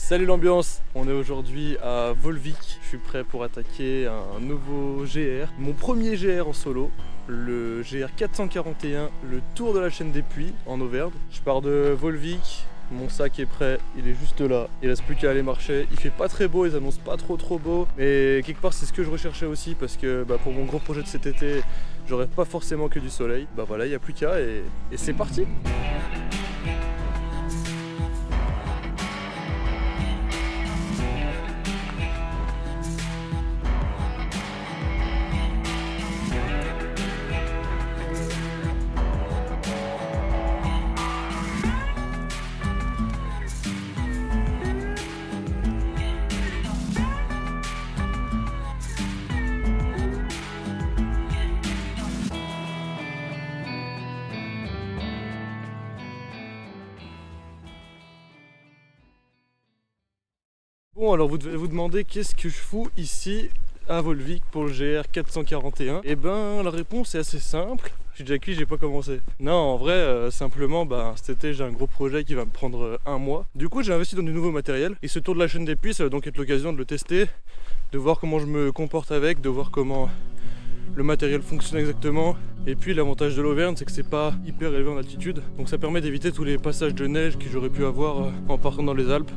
Salut l'ambiance, on est aujourd'hui à Volvic, je suis prêt pour attaquer un nouveau GR, mon premier GR en solo, le GR 441, le tour de la chaîne des Puys en Auvergne. Je pars de Volvic, mon sac est prêt, il est juste là, il reste plus qu'à aller marcher. Il fait pas très beau, ils annoncent pas trop beau, mais quelque part c'est ce que je recherchais aussi parce que pour mon gros projet de cet été, j'aurais pas forcément que du soleil. Voilà, il n'y a plus qu'à et c'est parti. Bon, alors vous devez vous demander qu'est-ce que je fous ici à Volvic pour le GR 441. Et la réponse est assez simple. J'ai déjà cuit, j'ai pas commencé. Non, en vrai, simplement, cet été j'ai un gros projet qui va me prendre un mois. Du coup, j'ai investi dans du nouveau matériel. Et ce tour de la chaîne des Puys, ça va donc être l'occasion de le tester, de voir comment je me comporte avec, de voir comment le matériel fonctionne exactement. Et puis l'avantage de l'Auvergne, c'est que c'est pas hyper élevé en altitude. Donc ça permet d'éviter tous les passages de neige que j'aurais pu avoir en partant dans les Alpes.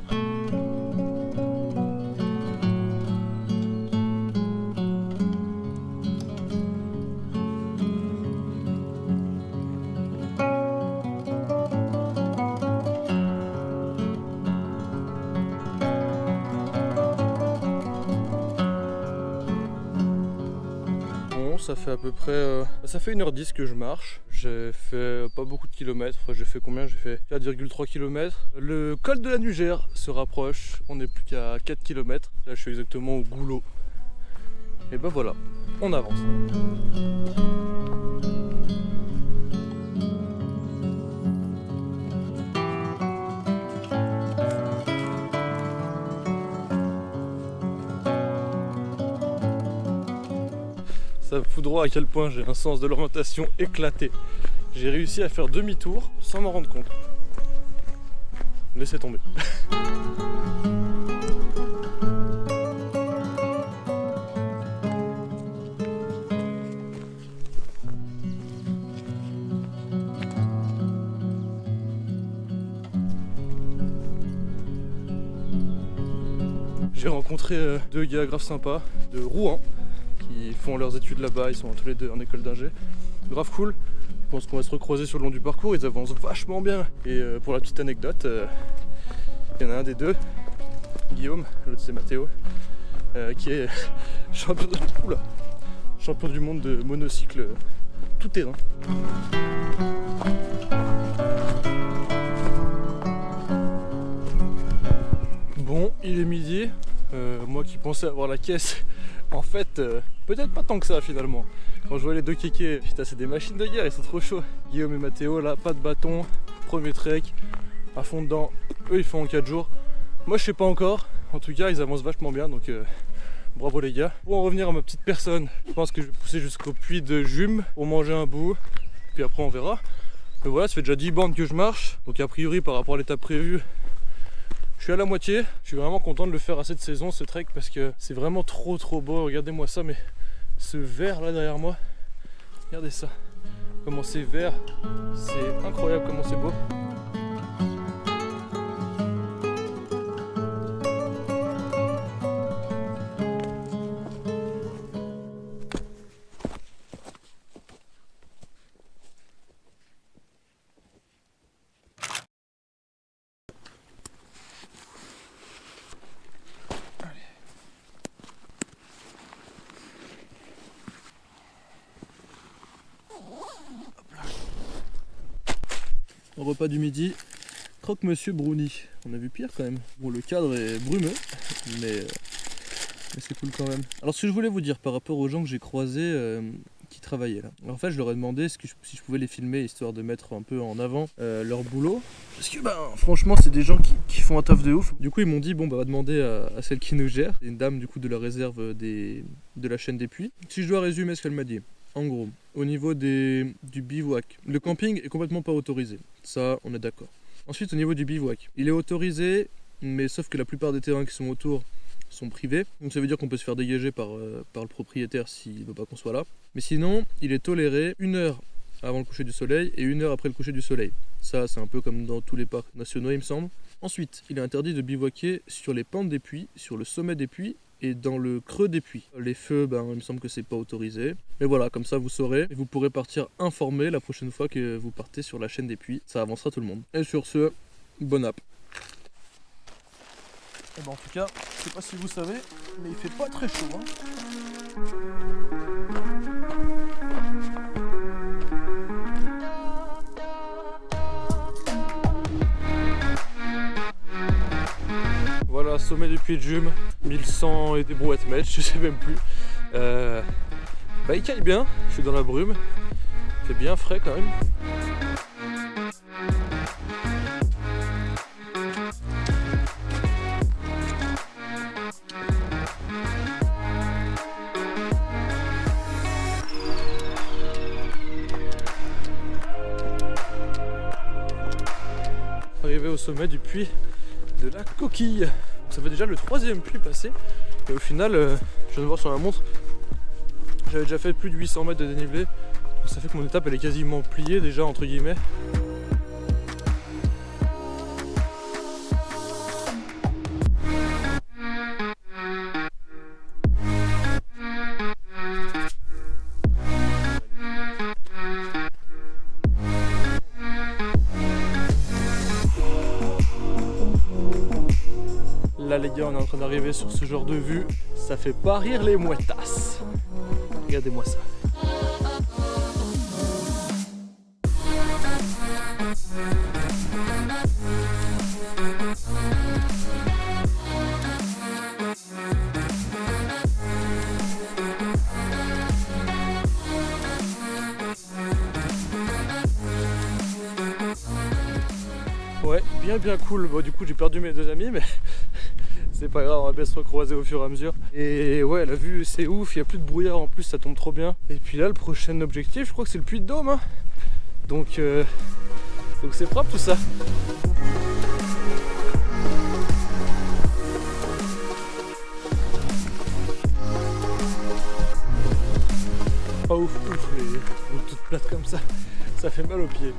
Ça fait à peu près ça fait 1h10 que je marche. J'ai fait pas beaucoup de kilomètres. J'ai fait combien? J'ai fait 4,3 km. Le col de la Nugère se rapproche. On n'est plus qu'à 4 km. Là je suis exactement au goulot. Et voilà, on avance. Ça me fout droit à quel point j'ai un sens de l'orientation éclaté. J'ai réussi à faire demi-tour sans m'en rendre compte. Laissez tomber. J'ai rencontré deux gars grave sympas de Rouen. Ils font leurs études là-bas, ils sont tous les deux en école d'ingé. Grave cool, je pense qu'on va se recroiser sur le long du parcours, ils avancent vachement bien. Et pour la petite anecdote, il y en a un des deux, Guillaume, l'autre c'est Mathéo, qui est champion du monde de monocycle tout terrain. Bon, il est midi, moi qui pensais avoir la caisse, en fait, peut-être pas tant que ça finalement. Quand je vois les deux kékés, putain c'est des machines de guerre, ils sont trop chauds. Guillaume et Mathéo là, pas de bâton, premier trek, à fond dedans. Eux ils font en 4 jours. Moi je sais pas encore, en tout cas ils avancent vachement bien donc bravo les gars. Pour en revenir à ma petite personne, je pense que je vais pousser jusqu'au puits de Jume pour manger un bout, puis après on verra. Mais voilà, ça fait déjà 10 bornes que je marche, donc a priori par rapport à l'étape prévue, je suis à la moitié. Je suis vraiment content de le faire à cette saison ce trek parce que c'est vraiment trop beau. Regardez-moi ça, mais ce vert là derrière moi, regardez ça, comment c'est vert, c'est incroyable comment c'est beau. Au repas du midi, croque-monsieur brownie. On a vu pire quand même. Bon, le cadre est brumeux, mais c'est cool quand même. Alors ce que je voulais vous dire par rapport aux gens que j'ai croisés qui travaillaient là. En fait je leur ai demandé si je pouvais les filmer histoire de mettre un peu en avant leur boulot. Parce que franchement c'est des gens qui font un taf de ouf. Du coup ils m'ont dit on va demander à celle qui nous gère. C'est une dame du coup de la réserve de la chaîne des Puys. Si je dois résumer ce qu'elle m'a dit. En gros, au niveau du bivouac, le camping est complètement pas autorisé. Ça, on est d'accord. Ensuite, au niveau du bivouac, il est autorisé mais sauf que la plupart des terrains qui sont autour sont privés, donc ça veut dire qu'on peut se faire dégager par le propriétaire s'il veut pas qu'on soit là. Mais sinon, il est toléré 1 heure avant le coucher du soleil et 1 heure après le coucher du soleil. Ça, c'est un peu comme dans tous les parcs nationaux, il me semble. Ensuite, il est interdit de bivouaquer sur les pentes des puits, sur le sommet des puits et dans le creux des puits. Les feux, il me semble que c'est pas autorisé. Mais voilà, comme ça vous saurez et vous pourrez partir informé la prochaine fois que vous partez sur la chaîne des puits. Ça avancera tout le monde. Et sur ce, bonne app. Et en tout cas, je sais pas si vous savez, mais il fait pas très chaud. Voilà, sommet du Puy de Jume, 1100 et des brouettes mètres, je sais même plus. Il caille bien, je suis dans la brume, il fait bien frais quand même. Arrivé au sommet du puits de la Coquille. Ça fait déjà le 3e puits passé. Et au final, je viens de voir sur la montre, j'avais déjà fait plus de 800 mètres de dénivelé. Donc ça fait que mon étape elle est quasiment pliée déjà entre guillemets. Là les gars, on est en train d'arriver sur ce genre de vue, ça fait pas rire les mouettasses. Regardez-moi ça. Ouais, bien cool. Bon, du coup j'ai perdu mes 2 amis, mais c'est pas grave, on va bien se recroiser au fur et à mesure. Et ouais, la vue c'est ouf, il n'y a plus de brouillard en plus, ça tombe trop bien. Et puis là, le prochain objectif, je crois que c'est le Puy de Dôme. Hein. Donc c'est propre tout ça. Pas ouf, les routes toutes plates comme ça fait mal aux pieds.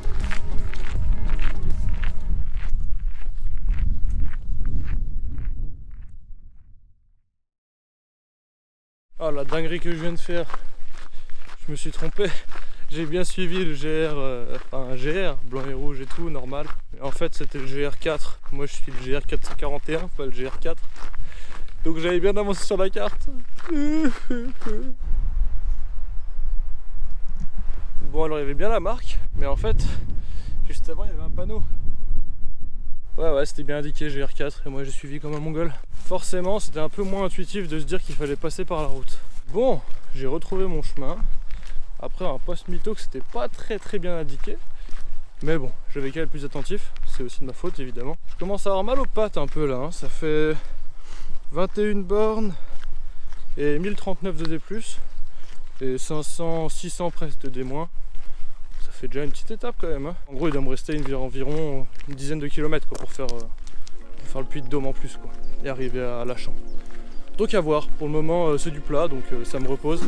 Oh la dinguerie que je viens de faire, je me suis trompé, j'ai bien suivi le GR, un GR, blanc et rouge et tout, normal. Et en fait c'était le GR4, moi je suis le GR441, pas le GR4. Donc j'avais bien avancé sur la carte. Bon alors il y avait bien la marque, mais en fait, juste avant il y avait un panneau. Ouais, c'était bien indiqué GR4 et moi j'ai suivi comme un mongol. Forcément, c'était un peu moins intuitif de se dire qu'il fallait passer par la route. Bon, j'ai retrouvé mon chemin. Après un post mytho que c'était pas très bien indiqué. Mais bon, j'avais qu'à être plus attentif. C'est aussi de ma faute évidemment. Je commence à avoir mal aux pattes un peu là. Hein. Ça fait 21 bornes et 1039 de D+. Et 500, 600 presque de D-. Ça fait déjà une petite étape quand même. Hein. En gros, il doit me rester environ une dizaine de kilomètres quoi, pour faire le Puy de Dôme en plus quoi, et arriver à Lachamp. Donc à voir. Pour le moment, c'est du plat, donc ça me repose.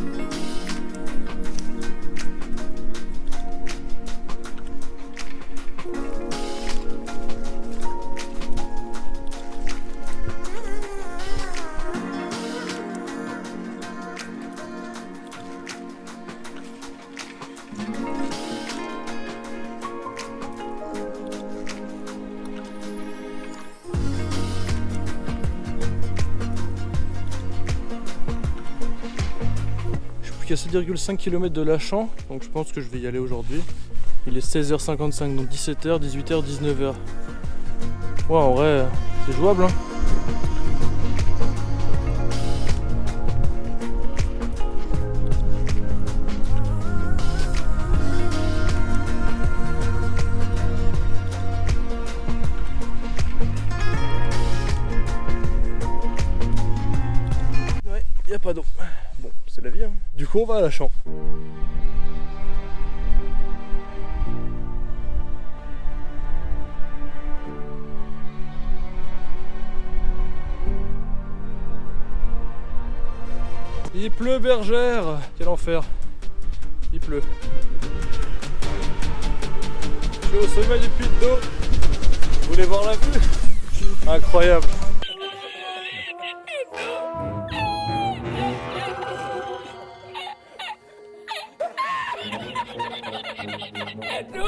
À 7,5 km de Lachamp, donc je pense que je vais y aller aujourd'hui. Il est 16h55, donc 17h, 18h, 19h. Ouais, en vrai, c'est jouable. Hein. Ouais, il n'y a pas d'eau. Bon, c'est la vie. Hein. Du coup, on va à Lachamp. Il pleut, bergère. Quel enfer. Il pleut. Je suis au sommet du puits d'eau. Vous voulez voir la vue? Incroyable.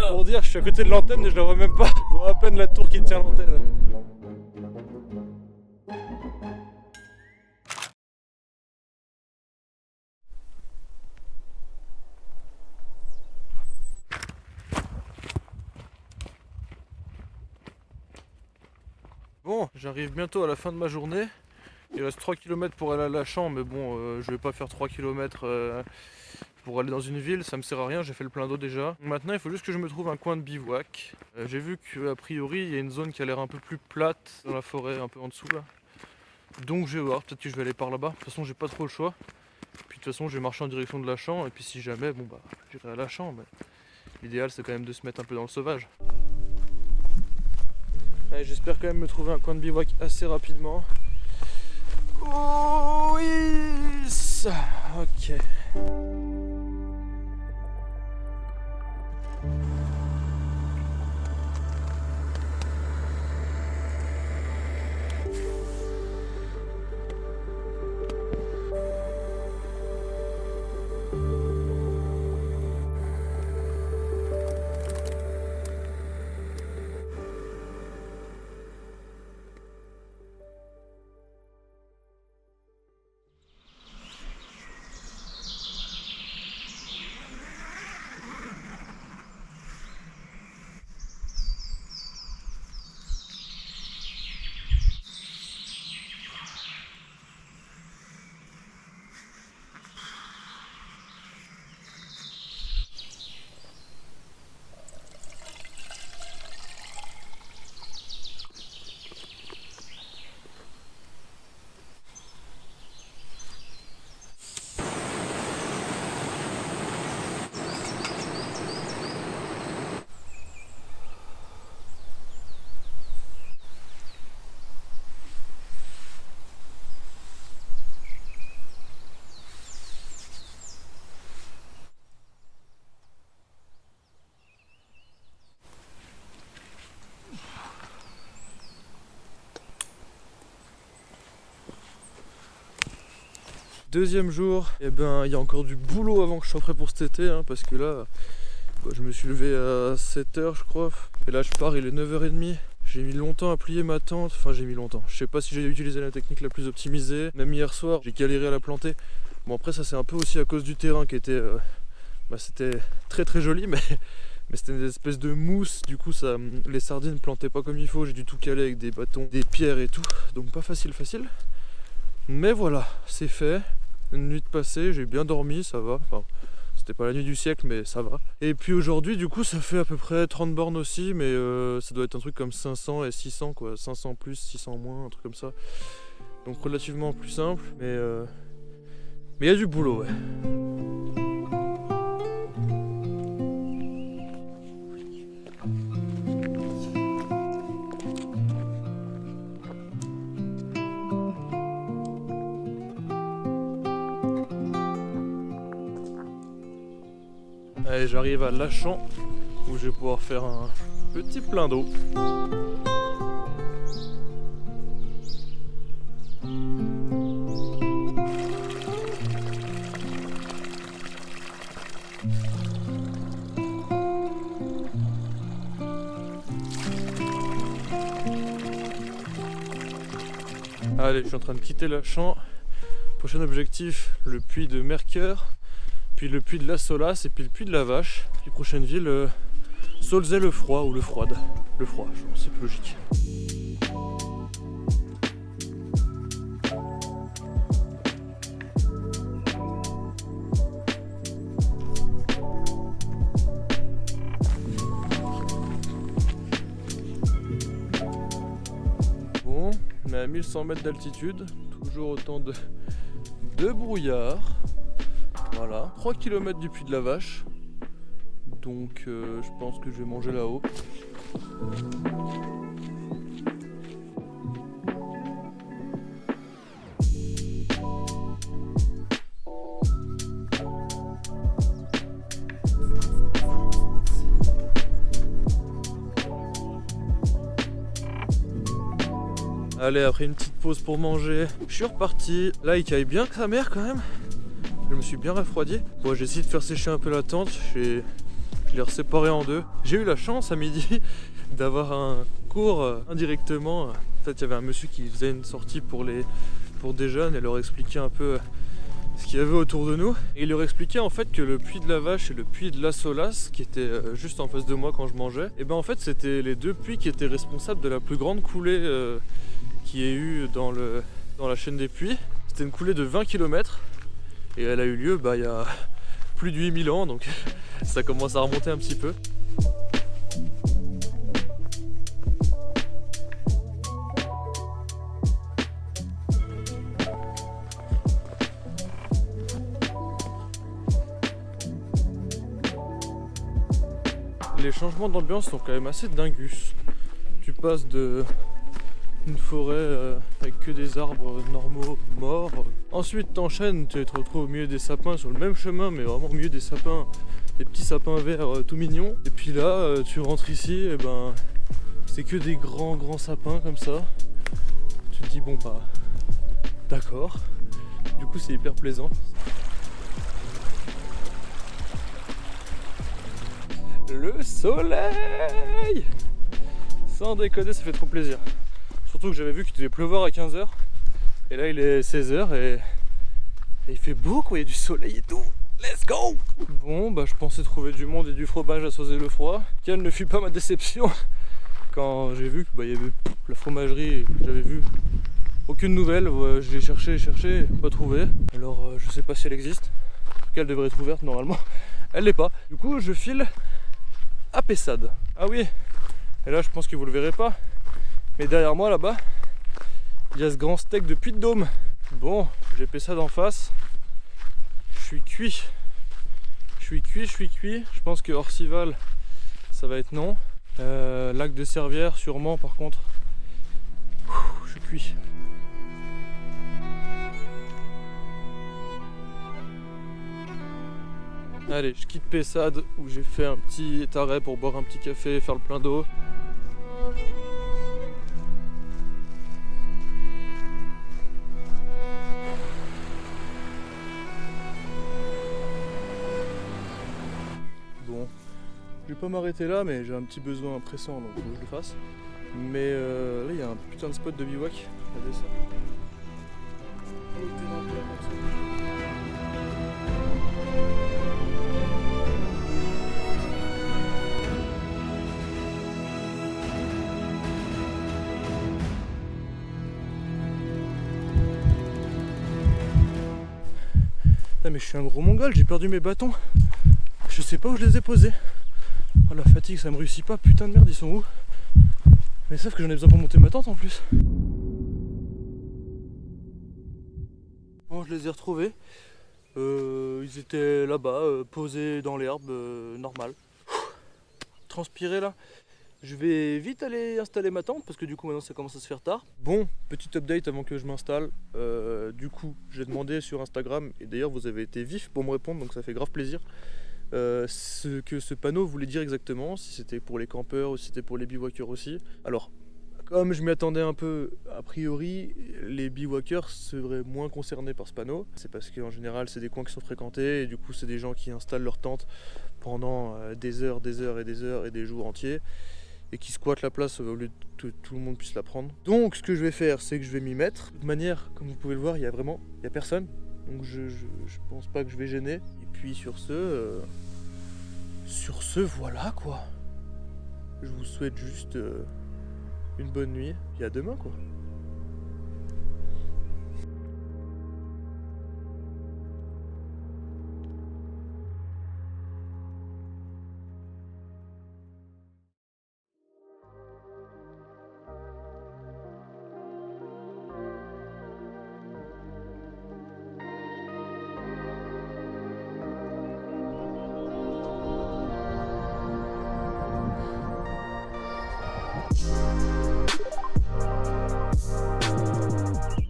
Pour dire, je suis à côté de l'antenne et je la vois même pas. Je vois à peine la tour qui tient l'antenne. Bon, j'arrive bientôt à la fin de ma journée. Il reste 3 km pour aller à Lachan, mais bon, je vais pas faire 3 km pour aller dans une ville, ça me sert à rien, j'ai fait le plein d'eau déjà. Maintenant, il faut juste que je me trouve un coin de bivouac. J'ai vu qu'a priori, il y a une zone qui a l'air un peu plus plate dans la forêt, un peu en dessous là. Donc je vais voir, peut-être que je vais aller par là-bas. De toute façon, j'ai pas trop le choix. Puis de toute façon, je vais marcher en direction de Lachan, et puis si jamais, bon bah, j'irai à Lachan, mais l'idéal c'est quand même de se mettre un peu dans le sauvage. Allez, j'espère quand même me trouver un coin de bivouac assez rapidement. Oh oui, ça, ok. Deuxième jour, et ben il y a encore du boulot avant que je sois prêt pour cet été, hein, parce que là, je me suis levé à 7h je crois, et là je pars, il est 9h30. J'ai mis longtemps à plier ma tente, enfin j'ai mis longtemps, je sais pas si j'ai utilisé la technique la plus optimisée, même hier soir j'ai galéré à la planter. Bon après ça c'est un peu aussi à cause du terrain qui était, c'était très très joli, mais c'était une espèce de mousse, du coup ça, les sardines plantaient pas comme il faut, j'ai dû tout caler avec des bâtons, des pierres et tout, donc pas facile. Mais voilà, c'est fait. Une nuit de passée, j'ai bien dormi, ça va. Enfin, c'était pas la nuit du siècle, mais ça va. Et puis aujourd'hui, du coup, ça fait à peu près 30 bornes aussi, mais ça doit être un truc comme 500 et 600, quoi. 500 plus, 600 moins, un truc comme ça. Donc relativement plus simple, mais il y a du boulot, ouais. Allez, j'arrive à Lachan où je vais pouvoir faire un petit plein d'eau. Allez, je suis en train de quitter Lachan. Prochain objectif, le puits de Mercœur, puis le puits de la Solace et puis le puits de la Vache. Puis prochaine ville, Saulzay-le-Froid ou le Froide. Le Froid, je pense, c'est plus logique. Bon, on est à 1100 mètres d'altitude, toujours autant de brouillard. Voilà, 3 km du puits de la Vache. Donc je pense que je vais manger là-haut. Allez, après une petite pause pour manger, je suis reparti. Là il caille bien que sa mère quand même. Je me suis bien refroidi. Bon, j'ai essayé de faire sécher un peu la tente. Je l'ai séparé en deux. J'ai eu la chance à midi d'avoir un cours indirectement. En fait, il y avait un monsieur qui faisait une sortie pour des jeunes et leur expliquait un peu ce qu'il y avait autour de nous. Et il leur expliquait en fait que le puits de la Vache et le puits de la Solace, qui était juste en face de moi quand je mangeais, et ben en fait c'était les deux puits qui étaient responsables de la plus grande coulée qu'il y ait eu dans la chaîne des puits. C'était une coulée de 20 km et elle a eu lieu il y a plus de 8000 ans, donc ça commence à remonter un petit peu. Les changements d'ambiance sont quand même assez dingus. Tu passes d'une forêt avec que des arbres normaux morts. Ensuite t'enchaînes, tu te retrouves au milieu des sapins sur le même chemin, mais vraiment au milieu des sapins, des petits sapins verts tout mignons. Et puis là tu rentres ici, et ben c'est que des grands sapins comme ça. Tu te dis bon bah d'accord. Du coup c'est hyper plaisant. Le soleil! Sans déconner, ça fait trop plaisir. Surtout que j'avais vu qu'il devait pleuvoir à 15h. Et là il est 16h et il fait beau quoi, il y a du soleil et tout. Let's go! Bon bah je pensais trouver du monde et du fromage à sauser le froid. Quelle ne fut pas ma déception quand j'ai vu qu'il y avait la fromagerie, j'avais vu aucune nouvelle. Je l'ai cherché, pas trouvé. Alors je sais pas si elle existe. En tout cas elle devrait être ouverte normalement. Elle l'est pas. Du coup je file à Pessade. Ah oui, et là je pense que vous le verrez pas, mais derrière moi là-bas il y a ce grand steak de Puy-de-Dôme. Bon, j'ai Pessade en face. Je suis cuit. Je pense que Orcival ça va être non. Lac de Servières sûrement par contre. Je suis cuit. Allez, je quitte Pessade où j'ai fait un petit arrêt pour boire un petit café et faire le plein d'eau. Bon, je vais pas m'arrêter là, mais j'ai un petit besoin pressant donc faut que je le fasse. Mais là il y a un putain de spot de bivouac. Regardez ça. Ah mais je suis un gros mongol, j'ai perdu mes bâtons. Je sais pas où je les ai posés. Oh la fatigue, ça me réussit pas, putain de merde, ils sont où? Mais sauf que j'en ai besoin pour monter ma tente en plus. Bon, je les ai retrouvés. Ils étaient là-bas, posés dans l'herbe, normal. Transpiré là. Je vais vite aller installer ma tente parce que du coup maintenant ça commence à se faire tard. Bon, petit update avant que je m'installe. Du coup, j'ai demandé sur Instagram, et d'ailleurs vous avez été vif pour me répondre, donc ça fait grave plaisir. Ce que ce panneau voulait dire exactement, si c'était pour les campeurs ou si c'était pour les bivouaqueurs aussi. Alors, comme je m'y attendais un peu, a priori, les bivouaqueurs seraient moins concernés par ce panneau. C'est parce qu'en général, c'est des coins qui sont fréquentés et du coup, c'est des gens qui installent leur tente pendant des heures et des jours entiers et qui squattent la place au lieu que tout le monde puisse la prendre. Donc, ce que je vais faire, c'est que je vais m'y mettre. De toute manière, comme vous pouvez le voir, il y a personne. Donc, je pense pas que je vais gêner. Et puis, sur ce, voilà quoi. Je vous souhaite juste une bonne nuit, et à demain quoi.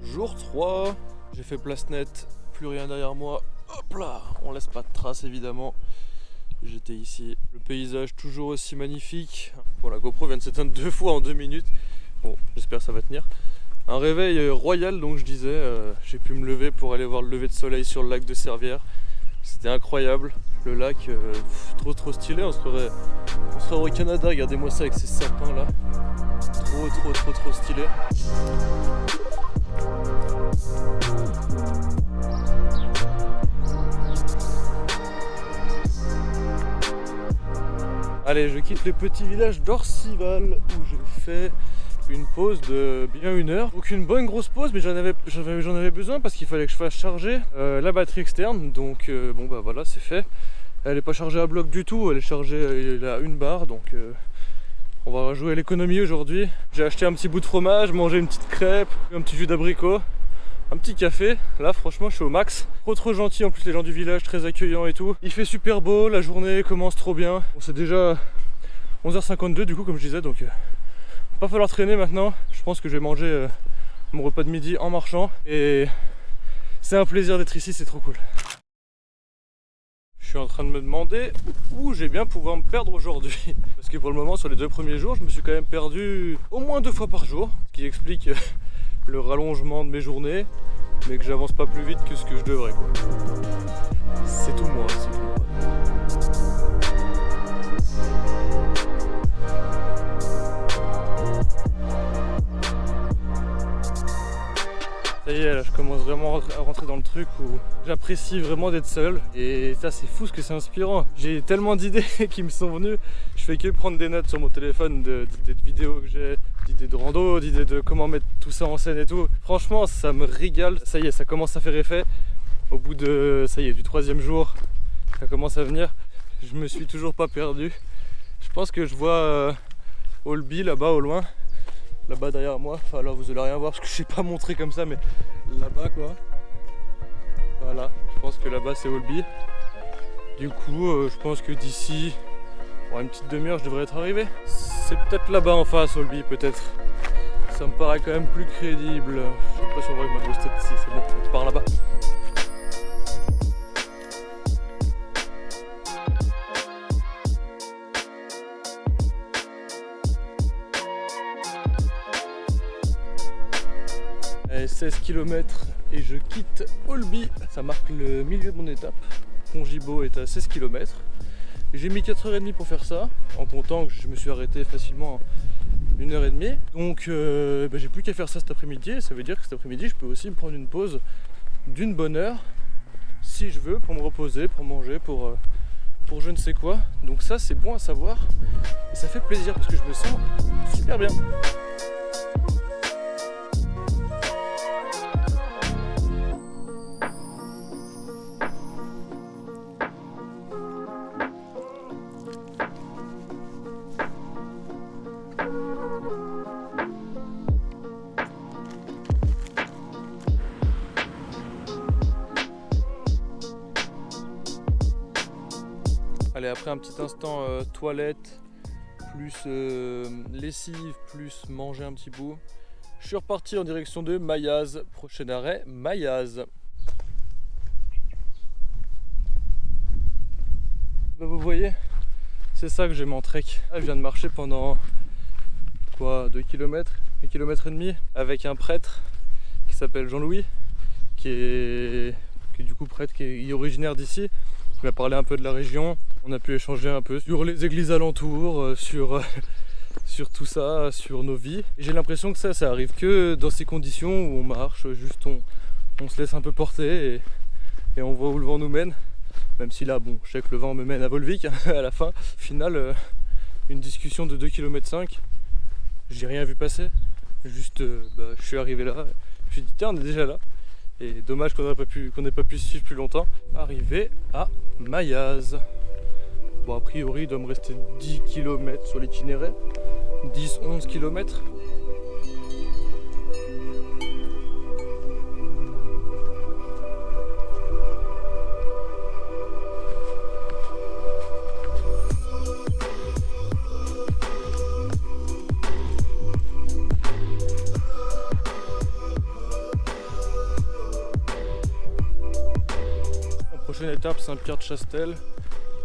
Jour 3, j'ai fait place nette, plus rien derrière moi, hop là, on laisse pas de traces évidemment. J'étais ici, le paysage toujours aussi magnifique. Bon, la GoPro vient de s'éteindre 2 fois en 2 minutes, bon j'espère que ça va tenir. Un réveil royal, donc je disais, j'ai pu me lever pour aller voir le lever de soleil sur le lac de Servières. C'était incroyable, le lac, trop stylé, on se croirait au Canada, regardez-moi ça avec ces sapins là. Trop stylé. Allez, je quitte le petit village d'Orcival où j'ai fait une pause de bien 1 heure. Donc une bonne grosse pause, mais j'en avais besoin parce qu'il fallait que je fasse charger la batterie externe. Donc bon bah voilà, c'est fait. Elle n'est pas chargée à bloc du tout, elle est chargée à 1 barre. Donc on va jouer à l'économie aujourd'hui. J'ai acheté un petit bout de fromage, mangé une petite crêpe, un petit jus d'abricot, un petit café. Là franchement je suis au max. Trop gentil, en plus les gens du village très accueillants et tout. Il fait super beau, la journée commence trop bien. Bon, c'est déjà 11h52 du coup comme je disais, donc pas falloir traîner maintenant. Je pense que je vais manger mon repas de midi en marchant. Et c'est un plaisir d'être ici, c'est trop cool. Je suis en train de me demander où j'ai bien pouvoir me perdre aujourd'hui. Parce que pour le moment, sur les 2 premiers jours, je me suis quand même perdu au moins 2 fois par jour. Ce qui explique le rallongement de mes journées, mais que j'avance pas plus vite que ce que je devrais, quoi. C'est tout moi, c'est tout moi. Ça y est, là je commence vraiment à rentrer dans le truc où j'apprécie vraiment d'être seul. Et ça c'est fou ce que c'est inspirant. J'ai tellement d'idées qui me sont venues. Je fais que prendre des notes sur mon téléphone d'idées de vidéos que j'ai, d'idées de rando, d'idées de comment mettre tout ça en scène et tout. Franchement ça me régale. Ça y est, ça commence à faire effet. Au bout de, ça y est, du 3e jour, ça commence à venir. Je me suis toujours pas perdu. Je pense que je vois Olby là-bas au loin. Là-bas derrière moi, enfin là vous allez rien voir parce que je sais pas montrer comme ça, mais là-bas quoi. Voilà, je pense que là-bas c'est Olby. Du coup je pense que d'ici une petite demi-heure je devrais être arrivé. C'est peut-être là-bas en face Olby, peut-être. Ça me paraît quand même plus crédible. Je sais pas si on voit avec ma grosse tête ici, c'est bon, on part là-bas. Allez, 16 km et je quitte Olby. Ça marque le milieu de mon étape. Congibo est à 16 km. J'ai mis 4h30 pour faire ça, en comptant que je me suis arrêté facilement 1h30. Donc j'ai plus qu'à faire ça cet après-midi. Ça veut dire que cet après-midi je peux aussi me prendre une pause d'1 bonne heure si je veux, pour me reposer, pour manger, pour je ne sais quoi. Donc ça c'est bon à savoir et ça fait plaisir parce que je me sens super bien. Allez, après un petit instant toilette, plus lessive, plus manger un petit bout, je suis reparti en direction de Maillaz. Prochain arrêt, Maillaz. Bah, vous voyez, c'est ça que j'aime en trek. Là, je viens de marcher pendant 2 km, 1 km et demi avec un prêtre qui s'appelle Jean-Louis, qui est du coup prêtre qui est originaire d'ici. Il m'a parlé un peu de la région, on a pu échanger un peu sur les églises alentours, sur tout ça, sur nos vies. Et j'ai l'impression que ça arrive que dans ces conditions où on marche, juste on se laisse un peu porter et on voit où le vent nous mène. Même si là, bon, je sais que le vent me mène à Volvic à la fin. Au final, une discussion de 2,5 km, j'ai rien vu passer. Juste, je suis arrivé là, je me suis dit tiens, on est déjà là. Et dommage qu'on n'ait pas pu suivre plus longtemps. Arrivé à Maillaz. Bon, a priori, il doit me rester 10 km sur l'itinéraire. 10-11 km. Prochaine étape, Saint-Pierre-de-Chastel.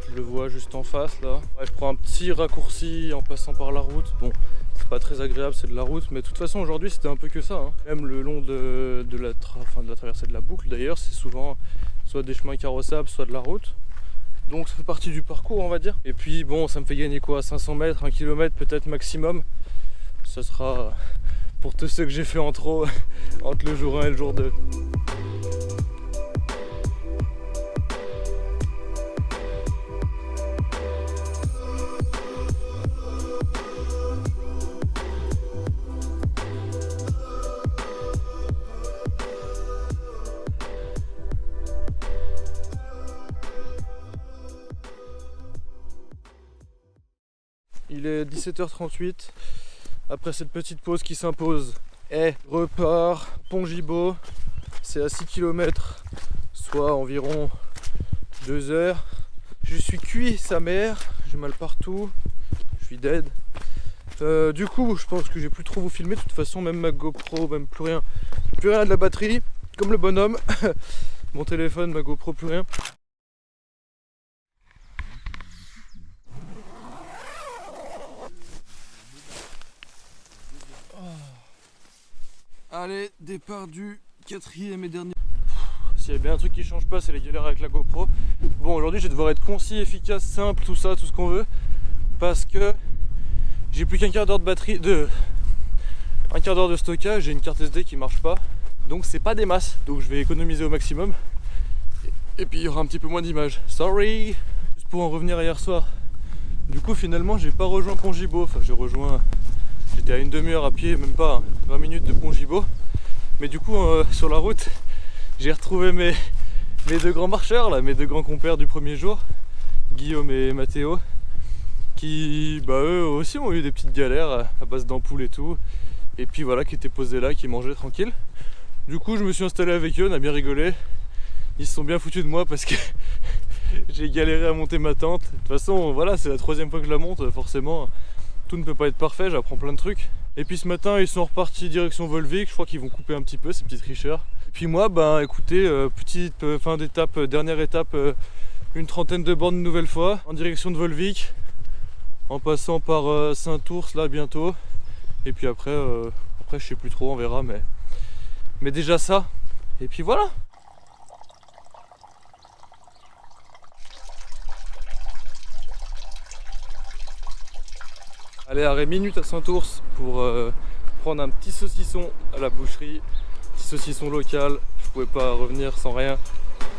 Je le vois juste en face là. Ouais, je prends un petit raccourci en passant par la route. Bon, c'est pas très agréable, c'est de la route, mais de toute façon aujourd'hui c'était un peu que ça, hein. Même le long de la traversée de la boucle d'ailleurs, c'est souvent soit des chemins carrossables, soit de la route. Donc ça fait partie du parcours, on va dire. Et puis bon, ça me fait gagner quoi, 500 mètres, 1 km peut-être maximum. Ça sera pour tous ceux que j'ai fait en trop entre le jour 1 et le jour 2. Il est 17h38, après cette petite pause qui s'impose. Repart, Pont Gibaud, c'est à 6 km, soit environ 2 heures. Je suis cuit, sa mère, j'ai mal partout, je suis dead. Du coup, je pense que j'ai plus trop vous filmer, de toute façon, même ma GoPro, même plus rien de la batterie, comme le bonhomme. Mon téléphone, ma GoPro, plus rien. Allez, départ du 4e et dernier. S'il y a bien un truc qui change pas, c'est les galères avec la GoPro. Bon, aujourd'hui je vais devoir être concis, efficace, simple, tout ça, tout ce qu'on veut. Parce que j'ai plus qu'un quart d'heure de batterie, un quart d'heure de stockage, j'ai une carte SD qui marche pas. Donc c'est pas des masses, donc je vais économiser au maximum. Et puis il y aura un petit peu moins d'images. Sorry. Juste pour en revenir à hier soir. Du coup finalement j'ai pas rejoint Pont Gibaud, enfin j'étais à une demi-heure à pied, même pas 20 minutes de Pont Gibaud. Mais du coup sur la route, j'ai retrouvé mes deux grands marcheurs, là, mes deux grands compères du premier jour, Guillaume et Mathéo, qui eux aussi ont eu des petites galères à base d'ampoules et tout. Et puis voilà, qui étaient posés là, qui mangeaient tranquille. Du coup je me suis installé avec eux, on a bien rigolé. Ils se sont bien foutus de moi parce que j'ai galéré à monter ma tente. De toute façon voilà, c'est la 3e fois que je la monte, forcément. Tout ne peut pas être parfait, j'apprends plein de trucs. Et puis ce matin, ils sont repartis direction Volvic. Je crois qu'ils vont couper un petit peu, ces petits tricheurs. Et puis moi, écoutez, petite fin d'étape, dernière étape, une 30aine de bornes une nouvelle fois, en direction de Volvic, en passant par Saint-Ours là bientôt. Et puis après, je sais plus trop, on verra, mais déjà ça. Et puis voilà. Allez, arrêt minute à Saint-Ours pour prendre un petit saucisson à la boucherie, petit saucisson local, je pouvais pas revenir sans rien,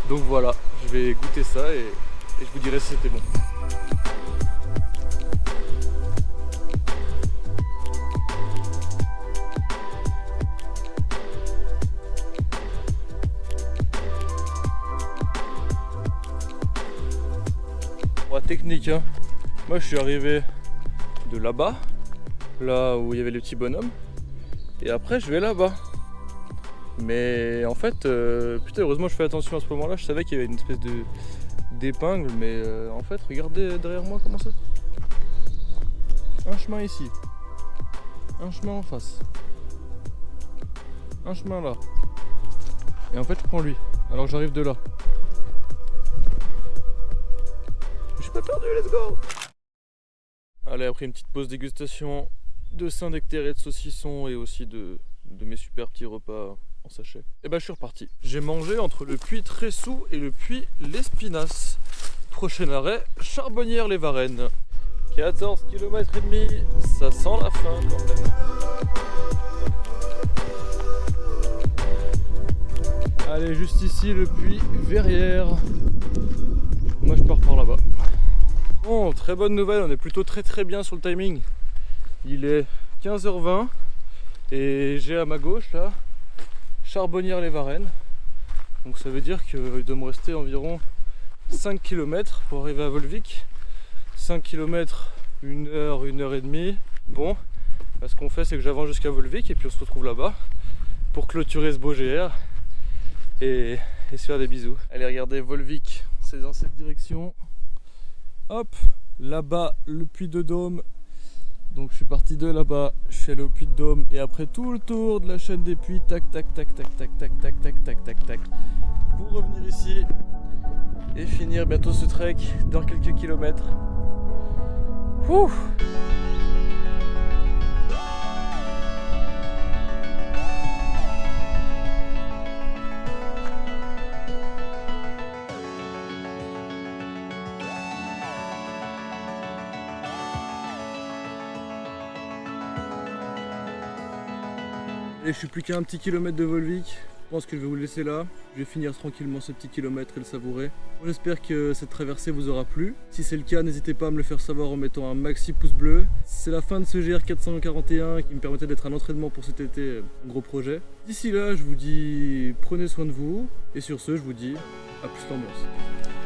donc voilà, je vais goûter ça et je vous dirai si c'était bon. Bon, technique, hein. Moi je suis arrivé de là-bas, là où il y avait les petits bonhommes, et après je vais là-bas. Mais en fait, putain, heureusement je fais attention à ce moment-là, je savais qu'il y avait une espèce d'épingle, mais en fait, regardez derrière moi comment ça. Un chemin ici, un chemin en face, un chemin là, et en fait je prends lui, alors j'arrive de là. Je suis pas perdu, let's go! Allez, après une petite pause dégustation de Saint-Nectaire et de saucisson et aussi de mes super petits repas en sachet. Et je suis reparti. J'ai mangé entre le puits Tressou et le puits l'Espinasse. Prochain arrêt, Charbonnières-les-Varennes. 14 km et demi, ça sent la fin quand même. Allez, juste ici le puits Verrières. Moi je pars par là-bas. Bon, très bonne nouvelle, on est plutôt très bien sur le timing. Il est 15h20 et j'ai à ma gauche là Charbonnières-les-Varennes. Donc ça veut dire qu'il doit me rester environ 5 km pour arriver à Volvic. 5 km, 1 heure, 1 heure et demie. Bon, ce qu'on fait c'est que j'avance jusqu'à Volvic et puis on se retrouve là-bas pour clôturer ce beau GR et se faire des bisous. Allez, regardez, Volvic, c'est dans cette direction. Hop, là-bas le puits de Dôme. Donc je suis parti de là-bas, je suis allé au puits de Dôme et après tout le tour de la chaîne des puits, tac tac tac tac tac tac tac tac tac tac tac, pour revenir ici et finir bientôt ce trek dans quelques kilomètres. Ouh. Et je suis plus qu'à un petit kilomètre de Volvic. Je pense que je vais vous laisser là. Je vais finir tranquillement ce petit kilomètre et le savourer. J'espère que cette traversée vous aura plu. Si c'est le cas, n'hésitez pas à me le faire savoir en mettant un maxi pouce bleu. C'est la fin de ce GR 441 qui me permettait d'être un entraînement pour cet été, un gros projet. D'ici là, je vous dis prenez soin de vous. Et sur ce, je vous dis à plus l'ambiance.